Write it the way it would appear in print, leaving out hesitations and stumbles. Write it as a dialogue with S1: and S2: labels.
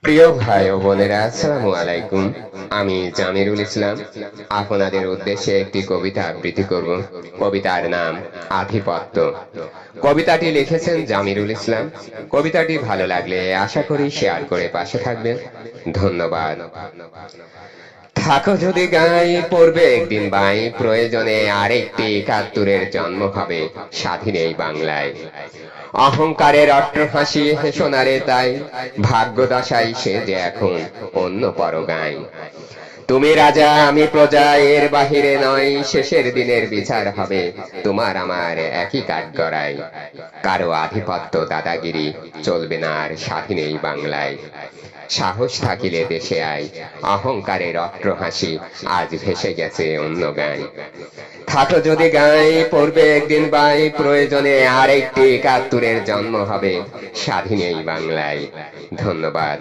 S1: প্রিয় ভাই ও বোনেরা, আসসালামু আলাইকুম। আমি জামিরুল ইসলাম আপনাদের উদ্দেশ্যে একটি কবিতা আবৃত্তি করব। কবিতার নাম আধিপত্য। কবিতাটি লিখেছেন জামিরুল ইসলাম। কবিতাটি ভালো লাগলে আশা করি শেয়ার করে পাশে থাকবেন। ধন্যবাদ। থাকো যদি গাই, পড়বে একদিন বাই, প্রয়োজনে আরেকটি একাত্তরের জন্ম হবে স্বাধীন এই বাংলায়। অহংকারের অট্টহাসি হেসোনারে তাই, ভাগ্যদশাই সে যে এখন অন্য পরগাই। তুমি রাজা আমি প্রজা, এর বাহিরে নয়, শেষের দিনের বিচার হবে তোমার আমার একই কাঠগড়ায়। কারো আধিপত্য দাদাগিরি চলবে না আর স্বাধীন এই বাংলায়। সাহস থাকিলে দেশে আয়, অহংকারের অট্টহাসি আজ ভেসে গেছে অন্য গায়। থাকো যদি গাই, পড়বে একদিন বাই, প্রয়োজনে আরেকটি একাত্তরের জন্ম হবে স্বাধীন এই বাংলায়। ধন্যবাদ।